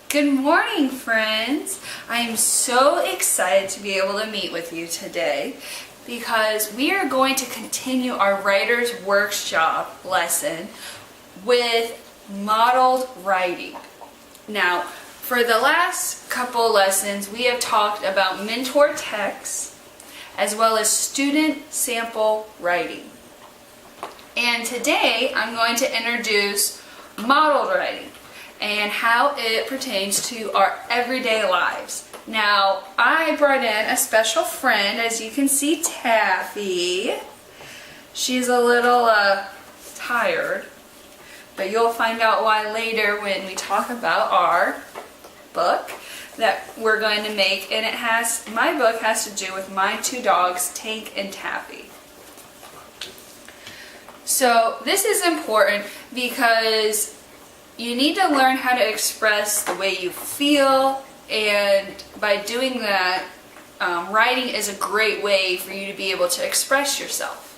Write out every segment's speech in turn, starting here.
Good morning, friends. I am so excited to be able to meet with you today because we are going to continue our writer's workshop lesson with modeled writing. Now, for the last couple lessons, we have talked about mentor texts as well as student sample writing. And today I'm going to introduce modeled writing and how it pertains to our everyday lives. Now, I brought in a special friend, as you can see, Taffy. She's a little tired, but you'll find out why later when we talk about our book that we're going to make, and my book has to do with my two dogs, Tank and Taffy. So this is important because you need to learn how to express the way you feel, and by doing that, writing is a great way for you to be able to express yourself.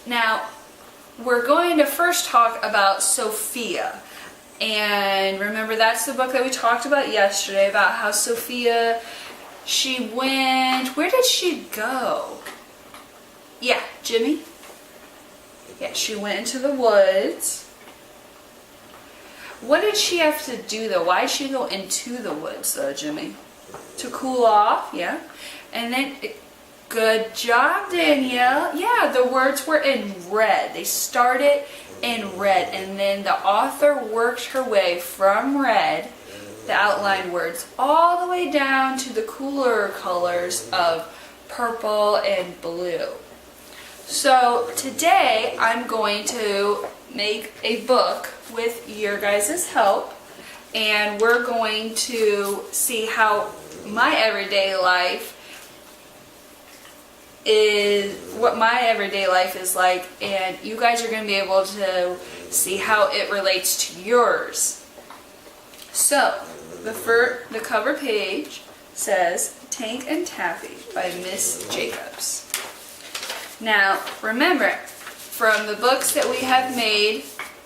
Now, we're going to first talk about Sophia. And remember, that's the book that we talked about yesterday, about how Sophia, where did she go? Yeah, Jimmy? Yeah, she went into the woods. What did she have to do though? Why did she go into the woods though, Jimmy? To cool off, yeah. And then, good job, Danielle. Yeah, the words were in red. They started in red, and then the author worked her way from red, the outlined words, all the way down to the cooler colors of purple and blue. So today I'm going to make a book with your guys' help, and we're going to see how my everyday life is like, and you guys are going to be able to see how it relates to yours. So the cover page says Tank and Taffy by Miss Jacobs. Now, remember, from the books that we have made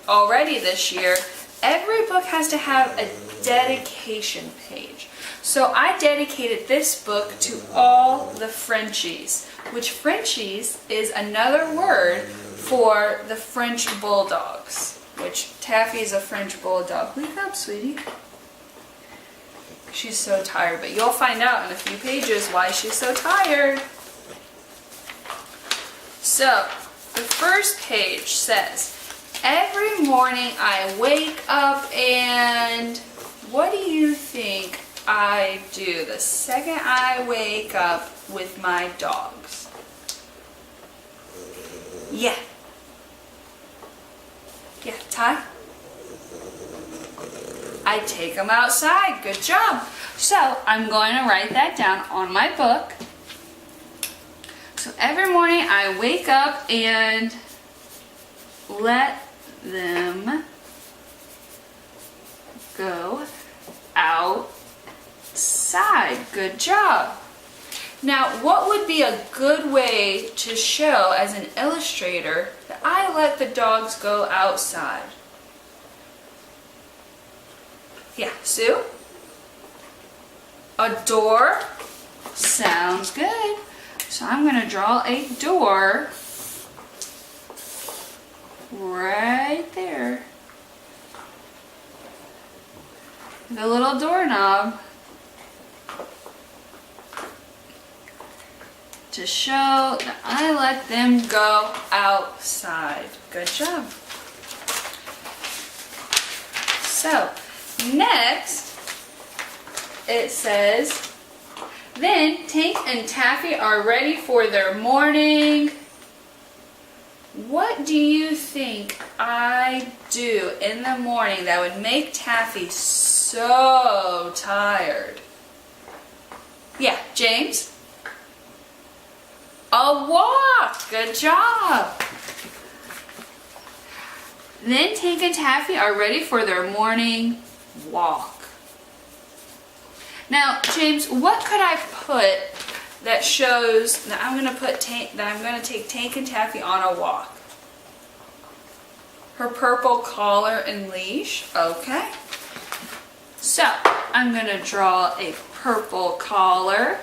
already this year, every book has to have a dedication page. So I dedicated this book to all the Frenchies, which Frenchies is another word for the French bulldogs, which Taffy is a French bulldog. Wake up, sweetie. She's so tired, but you'll find out in a few pages why she's so tired. So, the first page says, every morning I wake up and what do you think I do the second I wake up with my dogs? Yeah. Yeah, Ty? I take them outside. Good job. So, I'm going to write that down on my book. So every morning I wake up and let them go outside. Good job. Now, what would be a good way to show as an illustrator that I let the dogs go outside? Yeah, Sue? A door? Sounds good. So I'm going to draw a door right there. The little doorknob to show that I let them go outside. Good job. So next it says, then Tank and Taffy are ready for their morning. What do you think I do in the morning that would make Taffy so tired? Yeah, James? A walk. Good job. Then Tank and Taffy are ready for their morning walk. Now, James, what could I put that shows that I'm going to take Tank and Taffy on a walk? her purple collar and leash. Okay. So I'm going to draw a purple collar.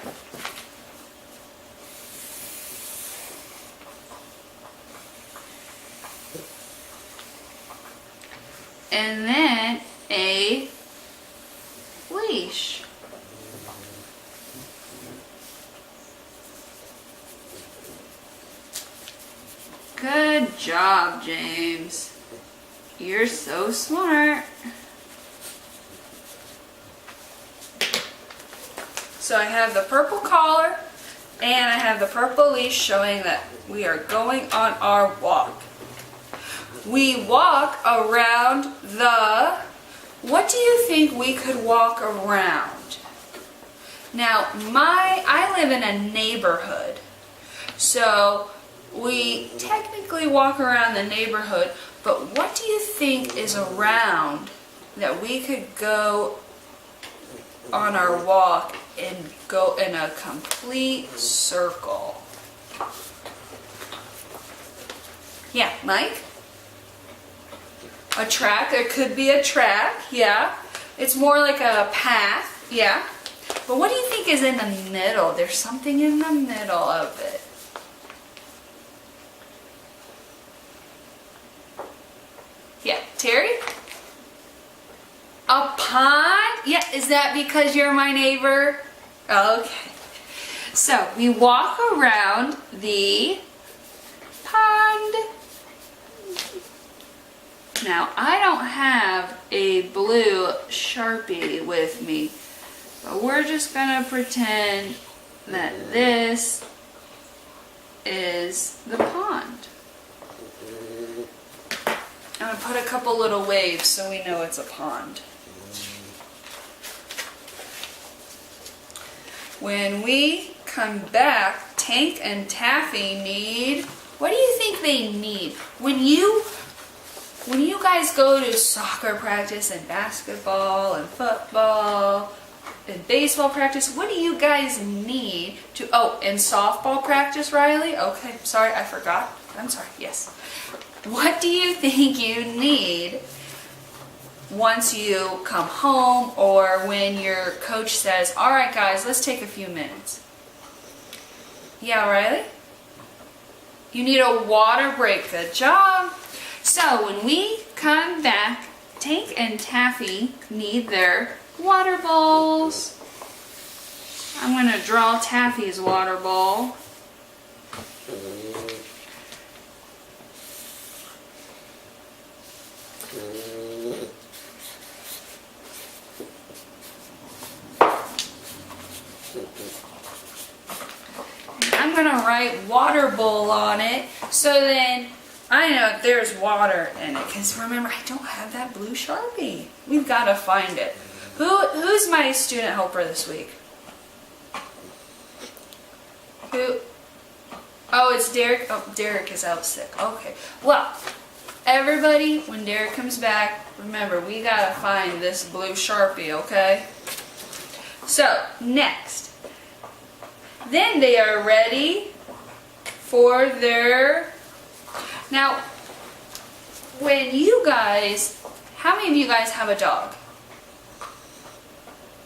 And then a leash. Good job, James. You're so smart. So I have the purple collar and I have the purple leash showing that we are going on our walk. We walk around what do you think we could walk around? Now, I live in a neighborhood, so we technically walk around the neighborhood, but what do you think is around that we could go on our walk and go in a complete circle? Yeah, Mike? A track, there could be a track, yeah. It's more like a path, yeah. But what do you think is in the middle? There's something in the middle of it. Yeah, Terry? A pond? Yeah, is that because you're my neighbor? Okay. So, we walk around the pond. Now, I don't have a blue Sharpie with me, but we're just going to pretend that this is the pond. I'm going to put a couple little waves so we know it's a pond. When we come back, Tank and Taffy need, what do you think they need? When you guys go to soccer practice and basketball and football and baseball practice, what do you guys need to, oh, and softball practice, Riley? Okay, sorry, I forgot. I'm sorry, yes. What do you think you need once you come home or when your coach says, all right, guys, let's take a few minutes? Yeah, Riley? You need a water break. Good job. So when we come back, Tank and Taffy need their water bowls. I'm going to draw Taffy's water bowl. I'm going to write water bowl on it so then I know if there's water in it, because remember, I don't have that blue Sharpie. We've got to find it. Who's my student helper this week? Who? Oh, it's Derek. Oh, Derek is out sick. Okay. Well, everybody, when Derek comes back, remember, we got to find this blue Sharpie, okay? So, next. Then they are ready for their... Now, when you guys, how many of you guys have a dog?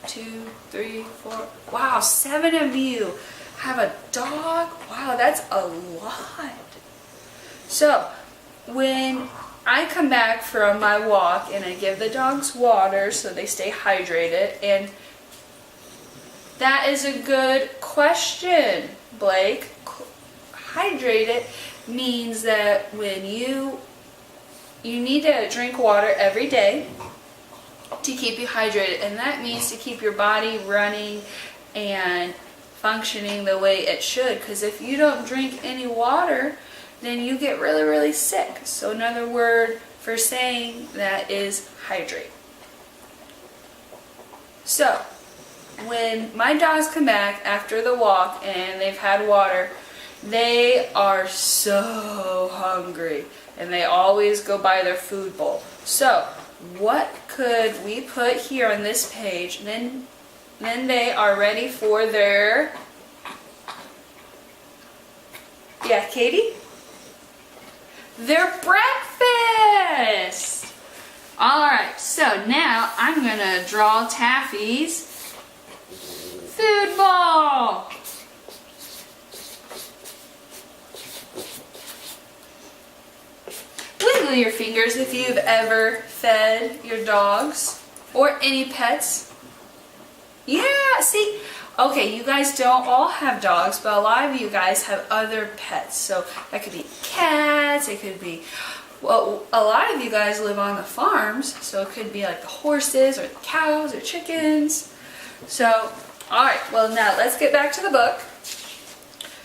2, 3, 4, wow, 7 of you have a dog? Wow, that's a lot. So, when I come back from my walk and I give the dogs water so they stay hydrated, and that is a good question, Blake. Hydrated means that when you need to drink water every day to keep you hydrated, and that means to keep your body running and functioning the way it should, because if you don't drink any water, then you get really, really sick. So another word for saying that is hydrate. So when my dogs come back after the walk and they've had water, they are so hungry and they always go by their food bowl. So what could we put here on this page? Then they are ready for their, yeah, Katie? Their breakfast! So now I'm gonna draw Taffy's food ball. Wiggle your fingers if you've ever fed your dogs or any pets. Yeah, see? Okay, you guys don't all have dogs, but a lot of you guys have other pets. So that could be cats, it could be, well, a lot of you guys live on the farms, so it could be like the horses or the cows or chickens. So, alright, well now let's get back to the book.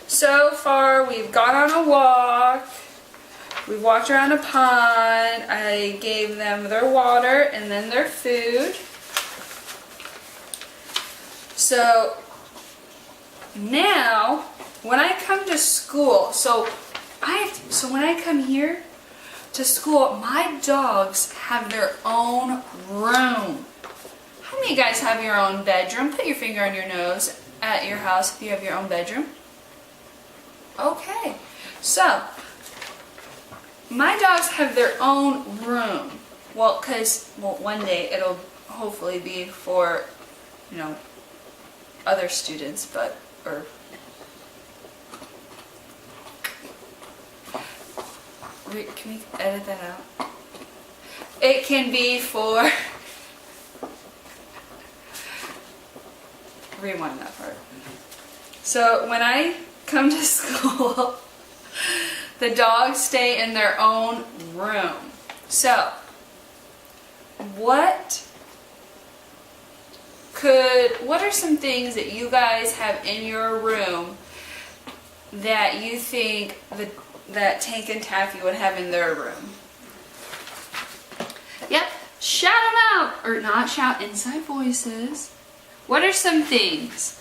So far we've gone on a walk, we've walked around a pond, I gave them their water and then their food. So now when I come to school, so when I come here to school, my dogs have their own room. How many of you guys have your own bedroom? Put your finger on your nose at your house if you have your own bedroom. Okay, so my dogs have their own room. Well, because one day it'll hopefully be for, you know, other students, but, or, can we edit that out? It can be for, rewind that part. So when I come to school, the dogs stay in their own room. So, what are some things that you guys have in your room that you think that Tank and Taffy would have in their room? Yep, shout them out, or not shout, inside voices. What are some things?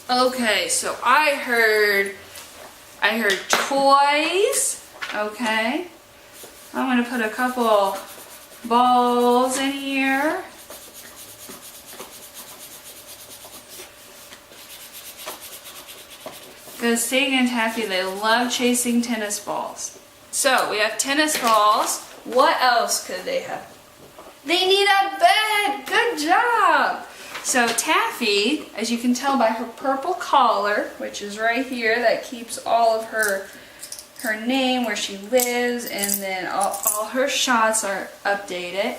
Okay, so I heard toys. Okay, I'm gonna put a couple balls in here. Because Tank and Taffy, they love chasing tennis balls. So we have tennis balls. What else could they have? They need a bed. Good job. So Taffy, as you can tell by her purple collar, which is right here, that keeps all of her name, where she lives, and then all her shots are updated.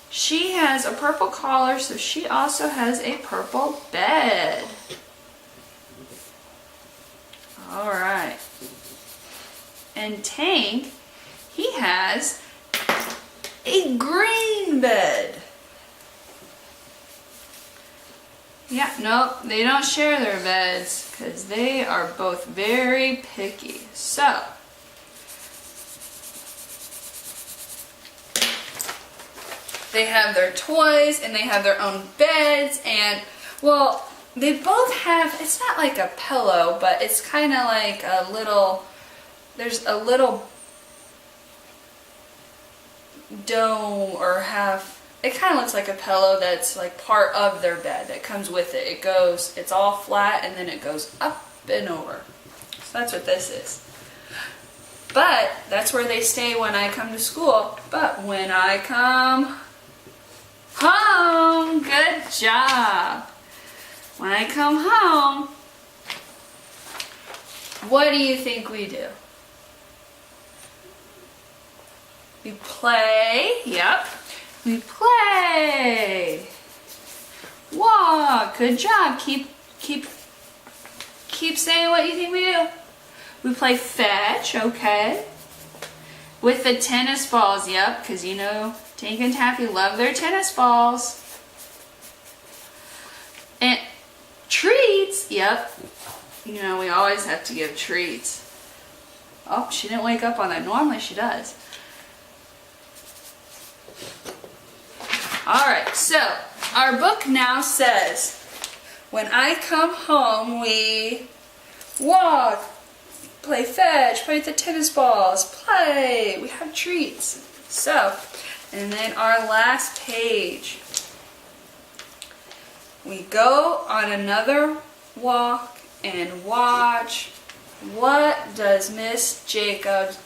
She has a purple collar, so she also has a purple bed. Alright. And Tank, he has a green bed. Yeah, nope, they don't share their beds because they are both very picky. So, they have their toys and they have their own beds, and, well, they both have, it's not like a pillow, but it's kind of like a little, there's a little dome or half. It kind of looks like a pillow that's like part of their bed that comes with it. It goes, it's all flat and then it goes up and over. So that's what this is. But that's where they stay when I come to school. But when I come home, good job. When I come home, what do you think we do? We play, yep. We play. Walk. Good job. Keep saying what you think we do. We play fetch, okay. With the tennis balls, yep, because you know Tank and Taffy love their tennis balls. And treats, yep. You know, we always have to give treats. Oh, she didn't wake up on that. Normally she does. Alright, so our book now says, when I come home, we walk, play fetch, play with the tennis balls, play, we have treats. So, and then our last page, we go on another walk and watch. What does Miss Jacobs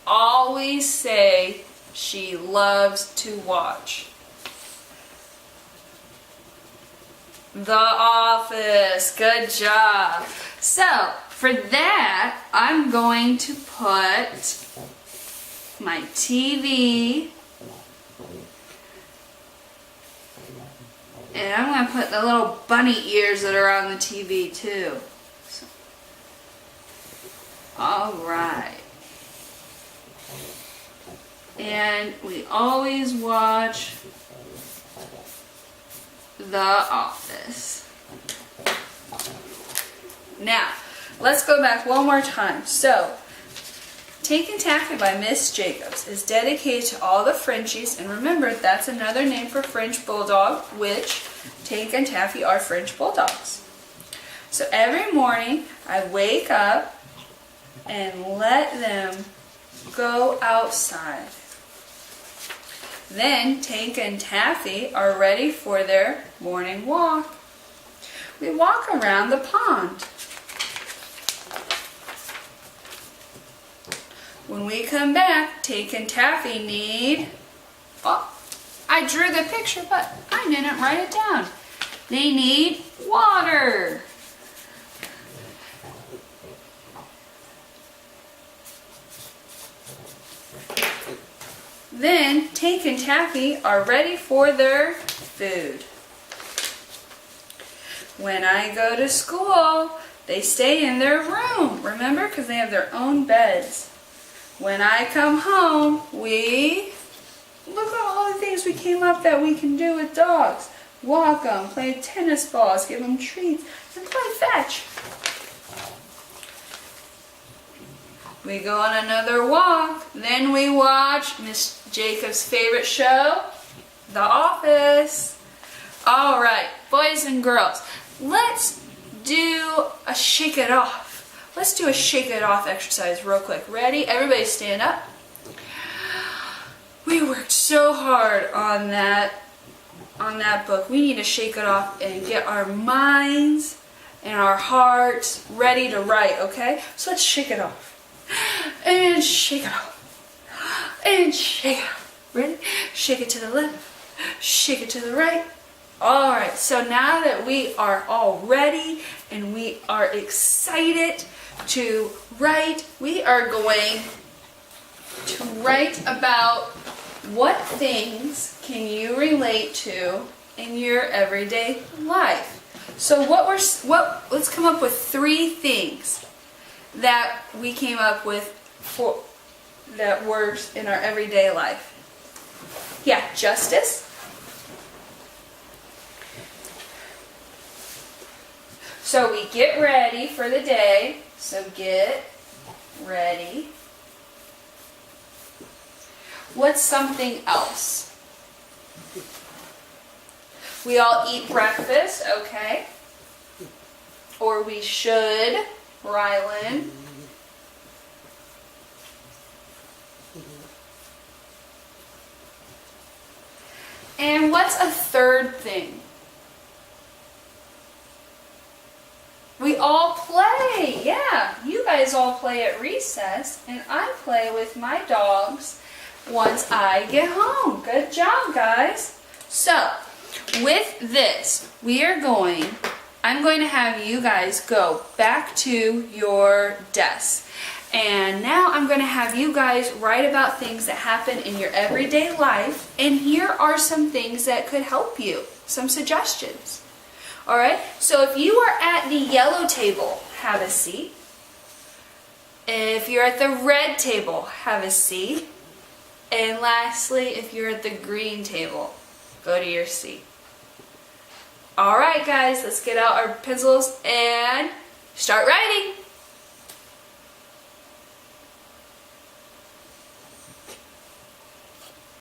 always say she loves to watch? The Office. Good job. So, for that, I'm going to put my TV, and I'm going to put the little bunny ears that are on the TV too. So, all right. And we always watch The Office. Now, let's go back one more time. So, Taken Taffy by Miss Jacobs is dedicated to all the Frenchies, and remember, that's another name for French Bulldog, which Taken Taffy are French Bulldogs. So every morning, I wake up and let them go outside. Then Tank and Taffy are ready for their morning walk. We walk around the pond. When we come back, Tank and Taffy need... Oh, I drew the picture, but I didn't write it down. They need water. Then Tank and Taffy are ready for their food. When I go to school, they stay in their room, remember? Because they have their own beds. When I come home, we look at all the things we came up that we can do with dogs. Walk them, play tennis balls, give them treats, and play fetch. We go on another walk, then we watch Miss Jacobs' favorite show, The Office. All right, boys and girls, let's do a shake it off. Let's do a shake it off exercise real quick. Ready? Everybody stand up. We worked so hard on that book. We need to shake it off and get our minds and our hearts ready to write, okay? So let's shake it off. And shake it off. And shake it off. Ready? Shake it to the left. Shake it to the right. Alright, so now that we are all ready and we are excited to write, we are going to write about what things can you relate to in your everyday life. So let's come up with 3 things that we came up with that works in our everyday life. Yeah, justice. So we get ready for the day. So get ready. What's something else? We all eat breakfast, okay? Or we should, Rylan. And what's a third thing? We all play. Yeah, you guys all play at recess, and I play with my dogs once I get home. Good job, guys. So, with this, I'm going to have you guys go back to your desk. And now I'm going to have you guys write about things that happen in your everyday life, and here are some things that could help you, some suggestions. Alright, so if you are at the yellow table, have a seat. If you're at the red table, have a seat. And lastly, if you're at the green table, go to your seat. Alright guys, let's get out our pencils and start writing.